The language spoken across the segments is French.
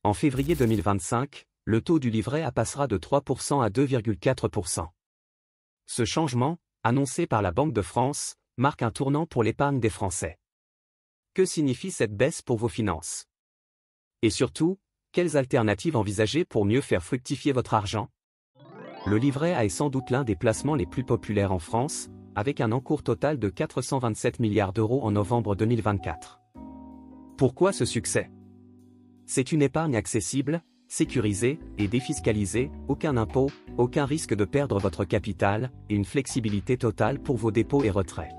En février 2025, le taux du livret A passera de 3% à 2,4%. Ce changement, annoncé par la Banque de France, marque un tournant pour l'épargne des Français. Que signifie cette baisse pour vos finances? Et surtout, quelles alternatives envisager pour mieux faire fructifier votre argent? Le livret A est sans doute l'un des placements les plus populaires en France, avec un encours total de 427 milliards d'euros en novembre 2024. Pourquoi ce succès? C'est une épargne accessible, sécurisée et défiscalisée, aucun impôt, aucun risque de perdre votre capital, et une flexibilité totale pour vos dépôts et retraits.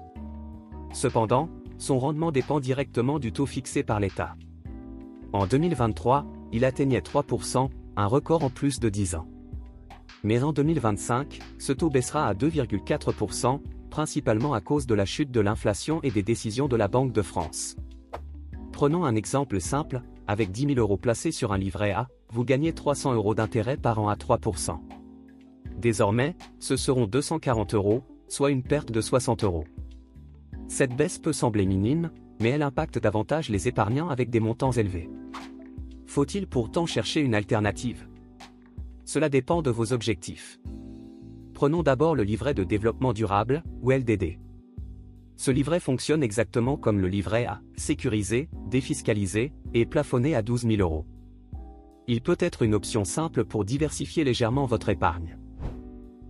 Cependant, son rendement dépend directement du taux fixé par l'État. En 2023, il atteignait 3%, un record en plus de 10 ans. Mais en 2025, ce taux baissera à 2,4%, principalement à cause de la chute de l'inflation et des décisions de la Banque de France. Prenons un exemple simple, avec 10 000 euros placés sur un livret A, vous gagnez 300 euros d'intérêt par an à 3%. Désormais, ce seront 240 euros, soit une perte de 60 euros. Cette baisse peut sembler minime, mais elle impacte davantage les épargnants avec des montants élevés. Faut-il pourtant chercher une alternative? Cela dépend de vos objectifs. Prenons d'abord le livret de développement durable, ou LDD. Ce livret fonctionne exactement comme le livret A, sécurisé, défiscalisé, et plafonné à 12 000 euros. Il peut être une option simple pour diversifier légèrement votre épargne.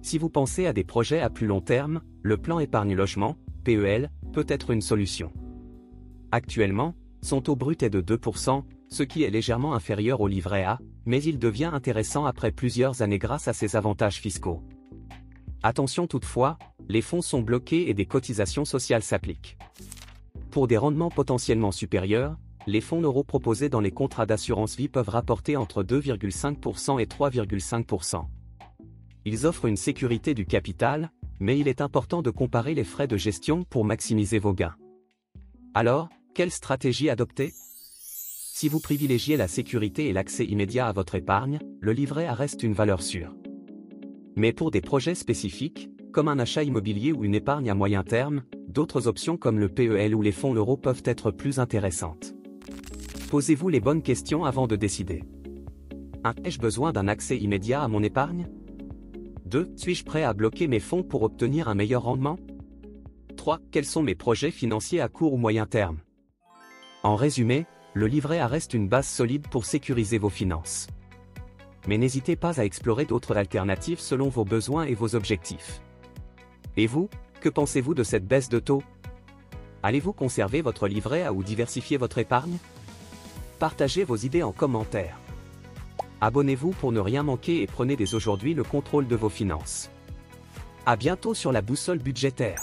Si vous pensez à des projets à plus long terme, le plan épargne logement, PEL, peut être une solution. Actuellement, son taux brut est de 2%, ce qui est légèrement inférieur au livret A, mais il devient intéressant après plusieurs années grâce à ses avantages fiscaux. Attention toutefois, les fonds sont bloqués et des cotisations sociales s'appliquent. Pour des rendements potentiellement supérieurs, les fonds euros proposés dans les contrats d'assurance vie peuvent rapporter entre 2,5% et 3,5%. Ils offrent une sécurité du capital, mais il est important de comparer les frais de gestion pour maximiser vos gains. Alors, quelle stratégie adopter? Si vous privilégiez la sécurité et l'accès immédiat à votre épargne, le livret A reste une valeur sûre. Mais pour des projets spécifiques, comme un achat immobilier ou une épargne à moyen terme, d'autres options comme le PEL ou les fonds euros peuvent être plus intéressantes. Posez-vous les bonnes questions avant de décider. 1. Ai-je besoin d'un accès immédiat à mon épargne? 2. Suis-je prêt à bloquer mes fonds pour obtenir un meilleur rendement? 3. Quels sont mes projets financiers à court ou moyen terme? En résumé, le livret A reste une base solide pour sécuriser vos finances. Mais n'hésitez pas à explorer d'autres alternatives selon vos besoins et vos objectifs. Et vous, que pensez-vous de cette baisse de taux? Allez-vous conserver votre livret A ou diversifier votre épargne? Partagez vos idées en commentaire. Abonnez-vous pour ne rien manquer et prenez dès aujourd'hui le contrôle de vos finances. À bientôt sur la boussole budgétaire.